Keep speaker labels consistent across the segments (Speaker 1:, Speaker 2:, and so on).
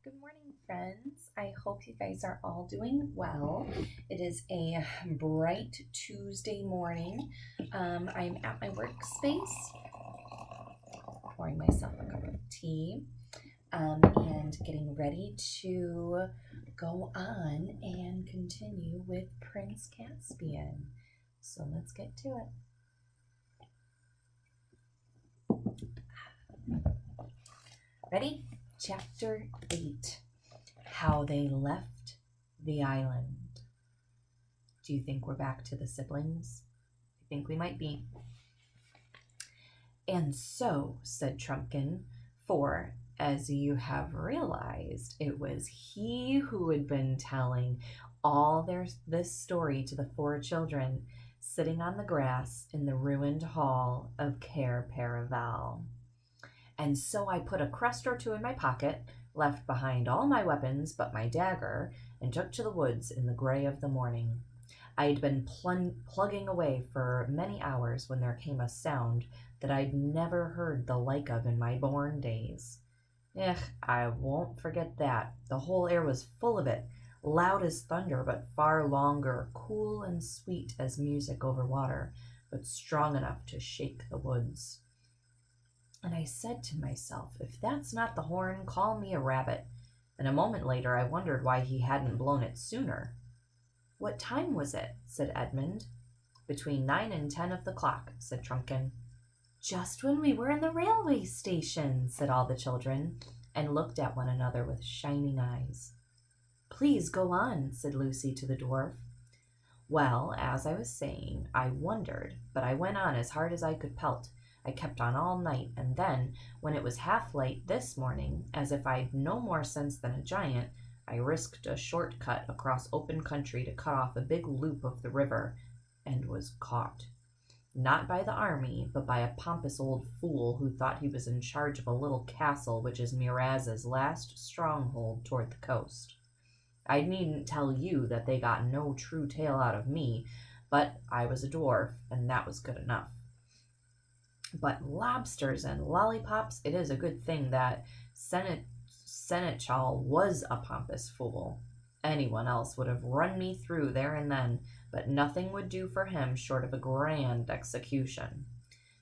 Speaker 1: Good morning, friends. I hope you guys are all doing well. It is a bright Tuesday morning. I'm at my workspace, pouring myself a cup of tea, and getting ready to go on and continue with Prince Caspian. So let's get to it. Ready? Chapter 8. How they left the island. Do you think we're back to the siblings? I think we might be. And so, said Trumpkin, for, as you have realized, it was he who had been telling all this story to the four children, sitting on the grass in the ruined hall of Cair Paravel. And so I put a crust or two in my pocket, left behind all my weapons but my dagger, and took to the woods in the gray of the morning. I had been plugging away for many hours when there came a sound that I'd never heard the like of in my born days. I won't forget that. The whole air was full of it, loud as thunder, but far longer, cool and sweet as music over water, but strong enough to shake the woods. And I said to myself, if that's not the horn, call me a rabbit. And a moment later I wondered why he hadn't blown it sooner. What time was it? Said Edmund. Between 9 and 10 of the clock, said Trumpkin. Just when we were in the railway station, said all the children, and looked at one another with shining eyes. Please go on, said Lucy to the dwarf. Well, as I was saying, I wondered, but I went on as hard as I could pelt. I kept on all night, and then, when it was half light this morning, as if I'd no more sense than a giant, I risked a short cut across open country to cut off a big loop of the river, and was caught. Not by the army, but by a pompous old fool who thought he was in charge of a little castle which is Miraz's last stronghold toward the coast. I needn't tell you that they got no true tale out of me, but I was a dwarf, and that was good enough. But lobsters and lollipops, it is a good thing that Seneschal was a pompous fool. Anyone else would have run me through there and then, but nothing would do for him short of a grand execution,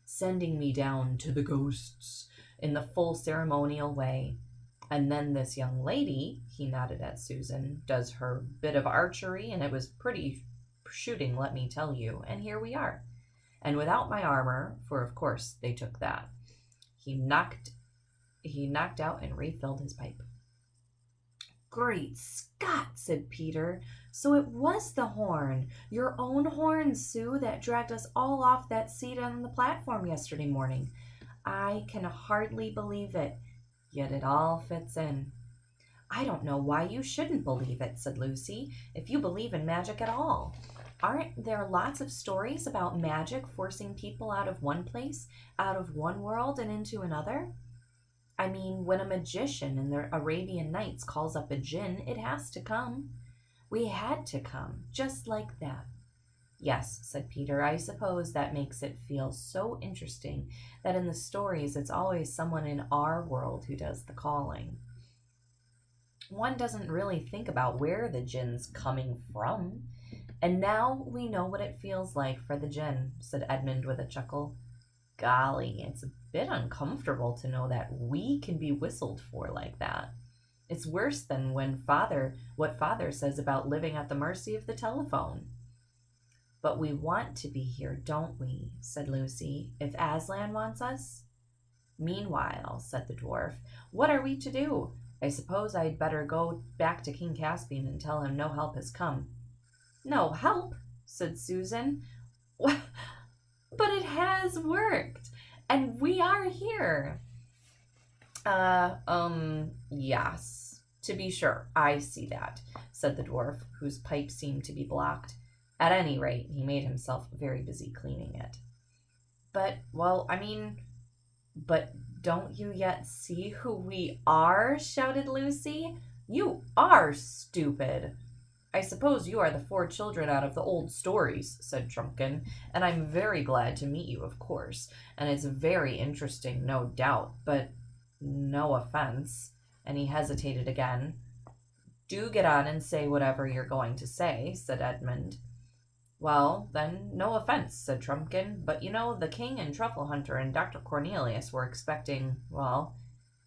Speaker 1: sending me down to the ghosts in the full ceremonial way. And then this young lady, he nodded at Susan, does her bit of archery, and it was pretty shooting, let me tell you, and here we are. And without my armor, for of course they took that, he knocked out and refilled his pipe. Great Scott, said Peter. So it was the horn, your own horn, Sue, that dragged us all off that seat on the platform yesterday morning. I can hardly believe it, yet it all fits in. I don't know why you shouldn't believe it, said Lucy, if you believe in magic at all. Aren't there lots of stories about magic forcing people out of one place, out of one world, and into another? I mean, when a magician in the Arabian Nights calls up a djinn, it has to come. We had to come, just like that. Yes, said Peter, I suppose that makes it feel so interesting that in the stories it's always someone in our world who does the calling. One doesn't really think about where the djinn's coming from. And now we know what it feels like for the djinn, said Edmund with a chuckle. Golly, it's a bit uncomfortable to know that we can be whistled for like that. It's worse than what father says about living at the mercy of the telephone. But we want to be here, don't we? Said Lucy, if Aslan wants us. Meanwhile, said the dwarf, what are we to do? I suppose I'd better go back to King Caspian and tell him no help has come. No help, said Susan. But it has worked, and we are here. Yes, to be sure, I see that, said the dwarf, whose pipe seemed to be blocked. At any rate, he made himself very busy cleaning it. But don't you yet see who we are? Shouted Lucy. You are stupid. I suppose you are the four children out of the old stories, said Trumpkin, and I'm very glad to meet you, of course, and it's very interesting, no doubt, but no offense. and he hesitated again. "Do get on and say whatever you're going to say," said Edmund. "Well, then, no offense," said Trumpkin, "but you know, the king and Truffle Hunter and Dr. Cornelius were expecting, well,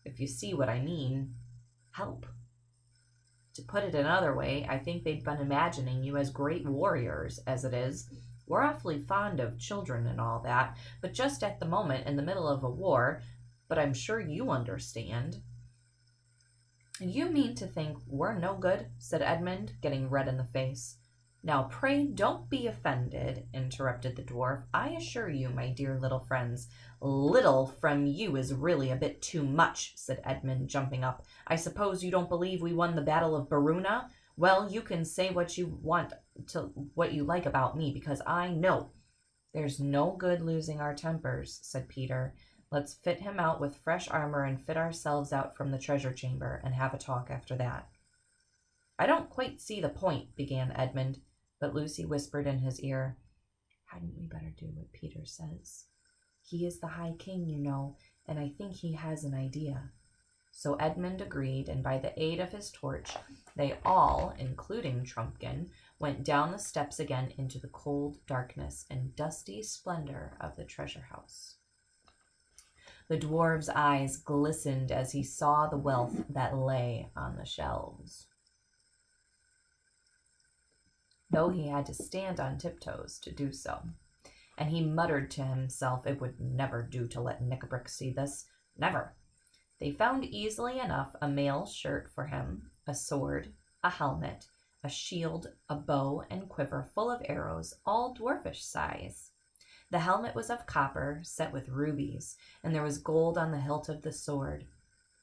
Speaker 1: if you see what I mean, help. To put it another way, I think they'd been imagining you as great warriors. As it is, we're awfully fond of children and all that, but just at the moment, in the middle of a war, but I'm sure you understand." "You mean to think we're no good?" said Edmund, getting red in the face. "Now, pray don't be offended," interrupted the dwarf. "I assure you, my dear little friends—" "Little from you is really a bit too much," said Edmund, jumping up. "I suppose you don't believe we won the Battle of Baruna? Well, you can say what you like about me, because I know." "There's no good losing our tempers," said Peter. "Let's fit him out with fresh armor and fit ourselves out from the treasure chamber, and have a talk after that." "I don't quite see the point," began Edmund, but Lucy whispered in his ear, "Hadn't we better do what Peter says? He is the High King, you know, and I think he has an idea." So Edmund agreed, and by the aid of his torch, they all, including Trumpkin, went down the steps again into the cold darkness and dusty splendor of the treasure house. The dwarf's eyes glistened as he saw the wealth that lay on the shelves, though he had to stand on tiptoes to do so. And he muttered to himself it would never do to let Knickerbrick see this. Never. They found easily enough a mail shirt for him, a sword, a helmet, a shield, a bow and quiver full of arrows, all dwarfish size. The helmet was of copper, set with rubies, and there was gold on the hilt of the sword.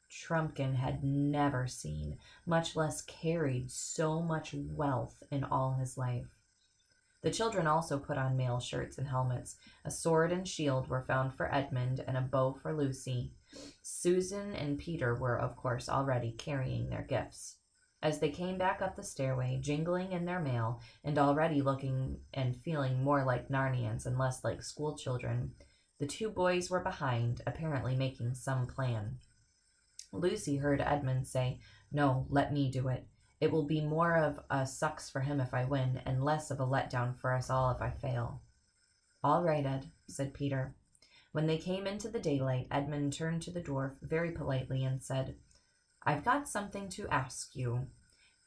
Speaker 1: Trumpkin had never seen, much less carried, so much wealth in all his life. The children also put on mail shirts and helmets. A sword and shield were found for Edmund, and a bow for Lucy. Susan and Peter were, of course, already carrying their gifts. As they came back up the stairway, jingling in their mail, and already looking and feeling more like Narnians and less like school children, the two boys were behind, apparently making some plan. Lucy heard Edmund say, "No, let me do it. It will be more of a sucks for him if I win, and less of a letdown for us all if I fail." "All right, Ed," said Peter. When they came into the daylight, Edmund turned to the dwarf very politely and said, "I've got something to ask you.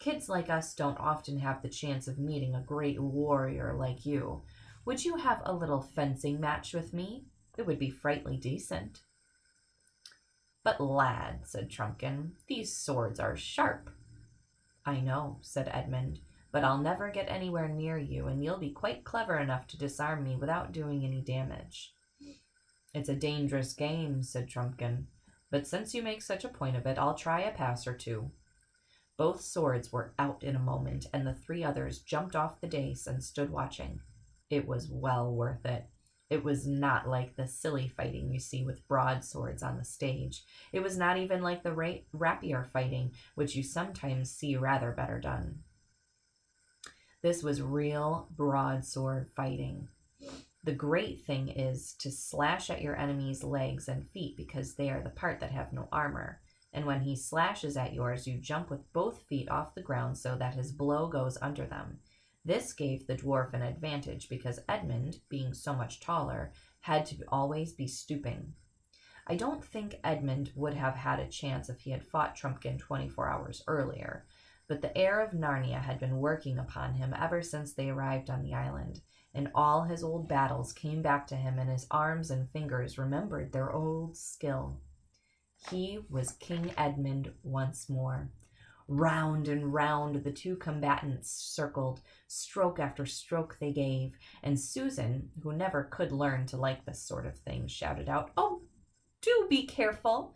Speaker 1: Kids like us don't often have the chance of meeting a great warrior like you. Would you have a little fencing match with me? It would be frightfully decent." "But, lad," said Trumpkin, "these swords are sharp." "I know," said Edmund, "but I'll never get anywhere near you, and you'll be quite clever enough to disarm me without doing any damage." "It's a dangerous game," said Trumpkin, "but since you make such a point of it, I'll try a pass or two." Both swords were out in a moment, and the three others jumped off the dais and stood watching. It was well worth it. It was not like the silly fighting you see with broadswords on the stage. It was not even like the rapier fighting, which you sometimes see rather better done. This was real broadsword fighting. The great thing is to slash at your enemy's legs and feet, because they are the part that have no armor. And when he slashes at yours, you jump with both feet off the ground so that his blow goes under them. This gave the dwarf an advantage because Edmund, being so much taller, had to always be stooping. I don't think Edmund would have had a chance if he had fought Trumpkin 24 hours earlier, but the air of Narnia had been working upon him ever since they arrived on the island, and all his old battles came back to him, and his arms and fingers remembered their old skill. He was King Edmund once more. Round and round the two combatants circled, stroke after stroke they gave, and Susan, who never could learn to like this sort of thing, shouted out, "Oh, do be careful!"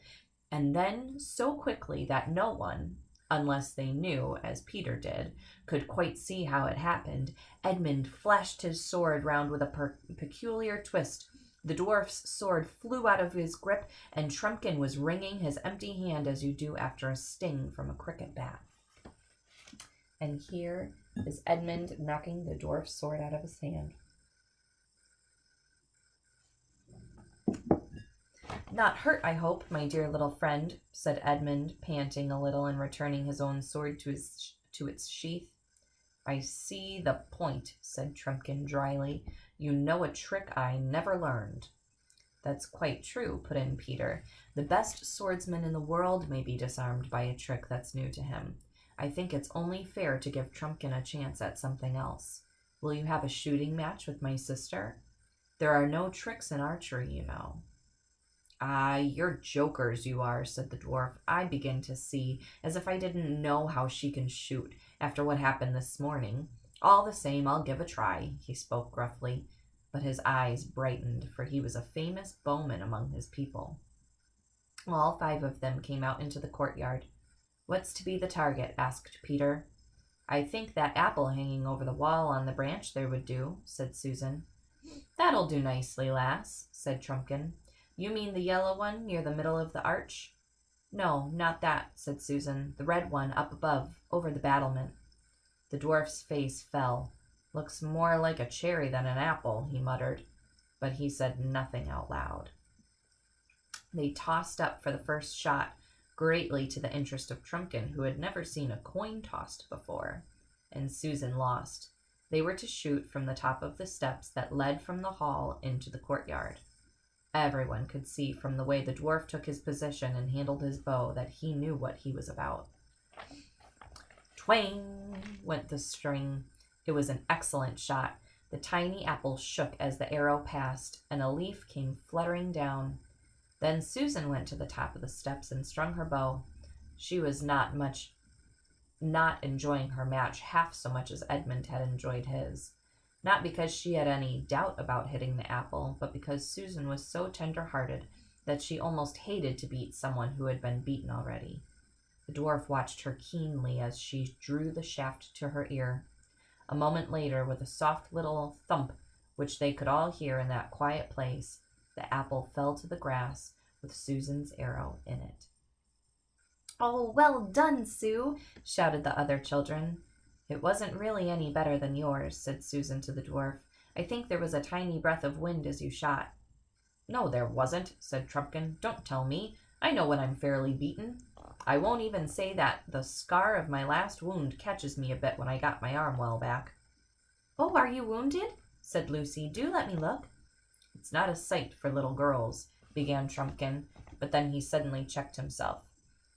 Speaker 1: And then, so quickly that no one, unless they knew, as Peter did, could quite see how it happened, Edmund flashed his sword round with a peculiar twist. The dwarf's sword flew out of his grip, and Trumpkin was wringing his empty hand as you do after a sting from a cricket bat. And here is Edmund knocking the dwarf's sword out of his hand. Not hurt, I hope, my dear little friend, said Edmund, panting a little and returning his own sword to its sheath. I see the point, said Trumpkin dryly. You know a trick I never learned. That's quite true, put in Peter. The best swordsman in the world may be disarmed by a trick that's new to him. I think it's only fair to give Trumpkin a chance at something else. Will you have a shooting match with my sister? There are no tricks in archery, you know. Ah, you're jokers, you are, said the dwarf. I begin to see, as if I didn't know how she can shoot, after what happened this morning. All the same, I'll give a try, he spoke gruffly, but his eyes brightened, for he was a famous bowman among his people. All 5 of them came out into the courtyard. What's to be the target? Asked Peter. I think that apple hanging over the wall on the branch there would do, said Susan. That'll do nicely, lass, said Trumpkin. You mean the yellow one near the middle of the arch? No, not that, said Susan. The red one up above, over the battlement. The dwarf's face fell. Looks more like a cherry than an apple, he muttered, but he said nothing out loud. They tossed up for the first shot, greatly to the interest of Trumpkin, who had never seen a coin tossed before, and Susan lost. They were to shoot from the top of the steps that led from the hall into the courtyard. Everyone could see from the way the dwarf took his position and handled his bow that he knew what he was about. Twang went the string. It was an excellent shot. The tiny apple shook as the arrow passed, and a leaf came fluttering down. Then Susan went to the top of the steps and strung her bow. She was not enjoying her match half so much as Edmund had enjoyed his. Not because she had any doubt about hitting the apple, but because Susan was so tender-hearted that she almost hated to beat someone who had been beaten already. The dwarf watched her keenly as she drew the shaft to her ear. A moment later, with a soft little thump, which they could all hear in that quiet place, the apple fell to the grass with Susan's arrow in it. "Oh, well done, Sue!" shouted the other children. "It wasn't really any better than yours," said Susan to the dwarf. "I think there was a tiny breath of wind as you shot." "No, there wasn't," said Trumpkin. "Don't tell me. I know when I'm fairly beaten. I won't even say that the scar of my last wound catches me a bit when I got my arm well back." "Oh, are you wounded?" said Lucy. "Do let me look." "It's not a sight for little girls," began Trumpkin, but then he suddenly checked himself.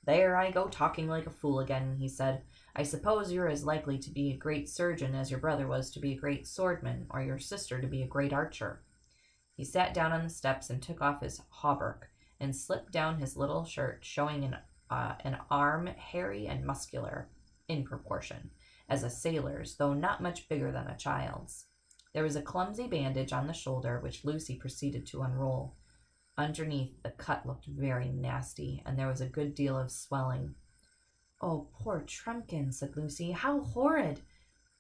Speaker 1: "There I go talking like a fool again," he said. "I suppose you're as likely to be a great surgeon as your brother was to be a great swordman, or your sister to be a great archer." He sat down on the steps and took off his hauberk and slipped down his little shirt, showing an arm hairy and muscular, in proportion, as a sailor's, though not much bigger than a child's. There was a clumsy bandage on the shoulder, which Lucy proceeded to unroll. Underneath, the cut looked very nasty, and there was a good deal of swelling. "Oh, poor Trumpkin," said Lucy. "How horrid!"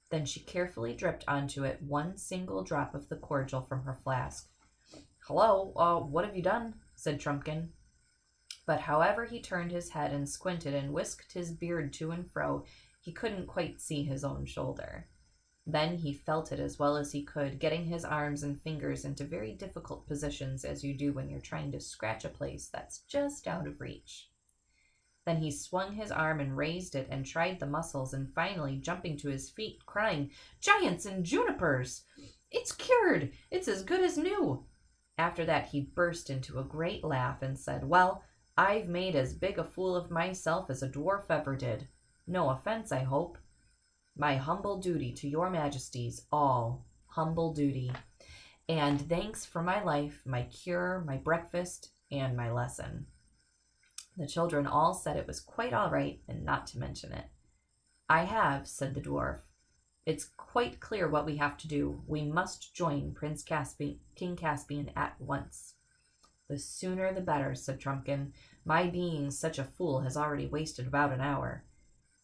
Speaker 1: Then she carefully dripped onto it one single drop of the cordial from her flask. "Hello, what have you done?" said Trumpkin. But however he turned his head and squinted and whisked his beard to and fro, he couldn't quite see his own shoulder. Then he felt it as well as he could, getting his arms and fingers into very difficult positions, as you do when you're trying to scratch a place that's just out of reach. Then he swung his arm and raised it and tried the muscles, and finally, jumping to his feet, crying, "Giants and junipers! It's cured! It's as good as new!" After that he burst into a great laugh and said, "Well, I've made as big a fool of myself as a dwarf ever did. No offense, I hope. My humble duty to your majesties, all humble duty. And thanks for my life, my cure, my breakfast, and my lesson." The children all said it was quite all right and not to mention it. "I have," said the dwarf. "It's quite clear what we have to do. We must join King Caspian at once." "The sooner the better," said Trumpkin. "My being such a fool has already wasted about an hour."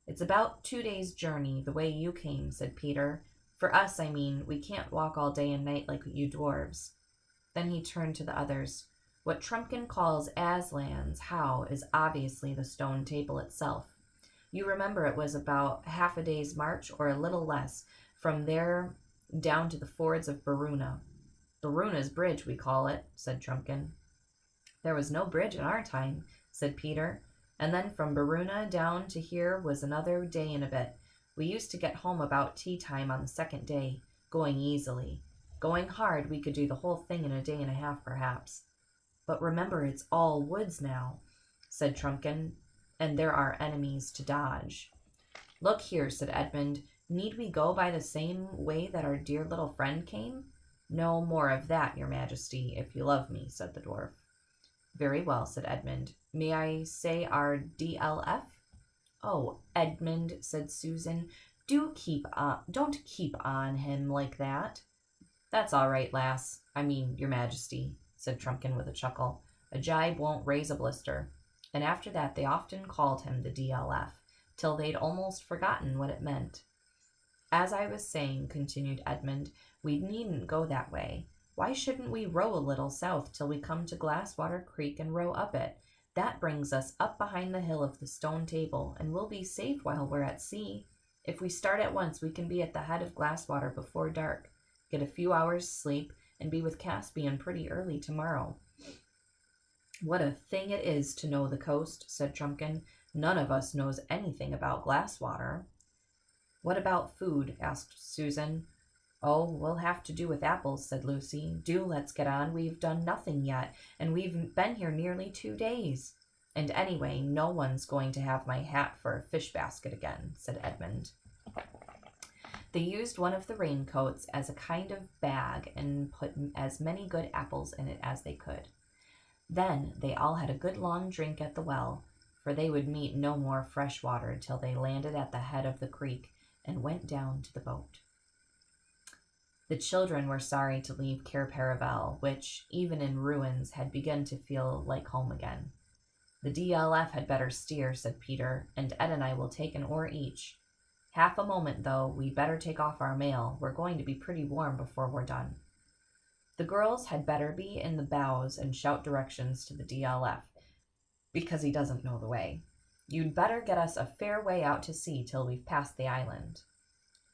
Speaker 1: "It's about 2 days' journey, the way you came," said Peter. "For us, I mean, we can't walk all day and night like you dwarves." Then he turned to the others. "What Trumpkin calls Aslan's How is obviously the stone table itself. You remember it was about half a day's march, or a little less, from there down to the fords of Baruna. Baruna's Bridge, we call it," said Trumpkin. There was no bridge in our time, said Peter. And then from Baruna down to here was another day and a bit. We used to get home about tea time on the second day, going easily. Going hard, we could do the whole thing in a day and a half, perhaps. But remember, it's all woods now, said Trumpkin, and there are enemies to dodge. Look here, said Edmund. Need we go by the same way that our dear little friend came? No more of that, your majesty, if you love me, said the dwarf. Very well, said Edmund. May I say our DLF? Oh, Edmund, said Susan, don't keep on him like that. That's all right, lass. I mean, your majesty, said Trumpkin with a chuckle. A jibe won't raise a blister. And after that they often called him the DLF, till they'd almost forgotten what it meant. As I was saying, continued Edmund, we needn't go that way. Why shouldn't we row a little south till we come to Glasswater Creek and row up it? That brings us up behind the hill of the stone table, and we'll be safe while we're at sea. If we start at once, we can be at the head of Glasswater before dark, get a few hours' sleep, and be with Caspian pretty early tomorrow. What a thing it is to know the coast, said Trumpkin. None of us knows anything about Glasswater. What about food? Asked Susan. Oh, we'll have to do with apples, said Lucy. Do let's get on. We've done nothing yet, and we've been here nearly 2 days. And anyway, no one's going to have my hat for a fish basket again, said Edmund. They used one of the raincoats as a kind of bag and put as many good apples in it as they could. Then they all had a good long drink at the well, for they would meet no more fresh water till they landed at the head of the creek and went down to the boat. The children were sorry to leave Cair Paravel, which, even in ruins, had begun to feel like home again. The DLF had better steer, said Peter, and Ed and I will take an oar each. Half a moment, though, we'd better take off our mail. We're going to be pretty warm before we're done. The girls had better be in the bows and shout directions to the DLF, because he doesn't know the way. You'd better get us a fair way out to sea till we've passed the island.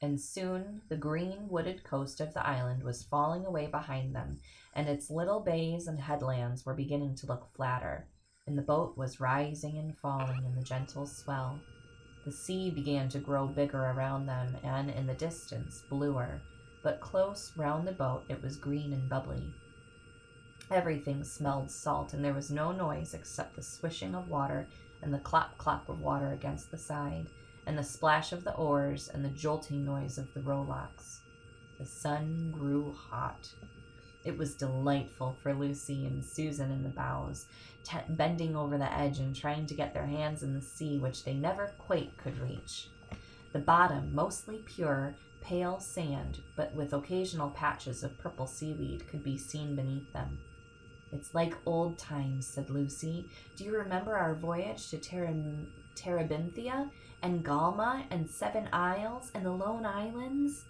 Speaker 1: And soon the green wooded coast of the island was falling away behind them, and its little bays and headlands were beginning to look flatter, and the boat was rising and falling in the gentle swell. The sea began to grow bigger around them, and in the distance bluer, but close round the boat it was green and bubbly. Everything smelled salt, and there was no noise except the swishing of water and the clop-clop of water against the side, and the splash of the oars and the jolting noise of the rowlocks. The sun grew hot. It was delightful for Lucy and Susan in the bows, bending over the edge and trying to get their hands in the sea, which they never quite could reach. The bottom, mostly pure, pale sand, but with occasional patches of purple seaweed, could be seen beneath them. It's like old times, said Lucy. Do you remember our voyage to Terebinthia and Galma and 7 Isles and the Lone Islands?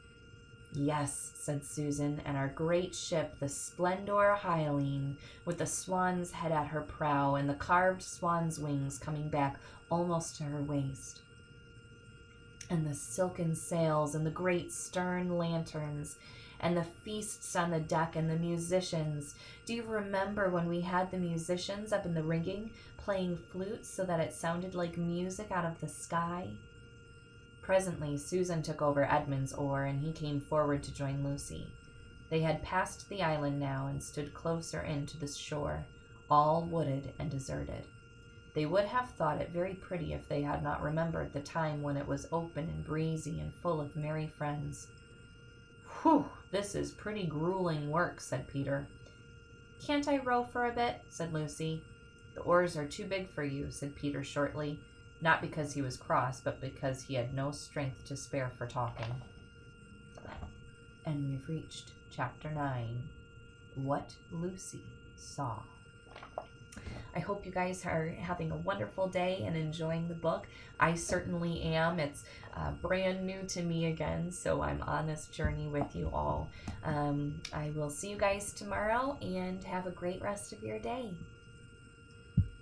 Speaker 1: Yes, said Susan, and our great ship, the Splendor Hyaline, with the swan's head at her prow and the carved swan's wings coming back almost to her waist. And the silken sails and the great stern lanterns and the feasts on the deck and the musicians. Do you remember when we had the musicians up in the rigging playing flutes so that it sounded like music out of the sky? Presently Susan took over Edmund's oar, and he came forward to join Lucy. They had passed the island now and stood closer in to the shore, all wooded and deserted. They would have thought it very pretty if they had not remembered the time when it was open and breezy and full of merry friends. Whew, this is pretty grueling work, said Peter. Can't I row for a bit? Said Lucy. The oars are too big for you, said Peter shortly, not because he was cross, but because he had no strength to spare for talking. And we've reached Chapter 9, What Lucy Saw. I hope you guys are having a wonderful day and enjoying the book. I certainly am. It's brand new to me again, so I'm on this journey with you all. I will see you guys tomorrow, and have a great rest of your day.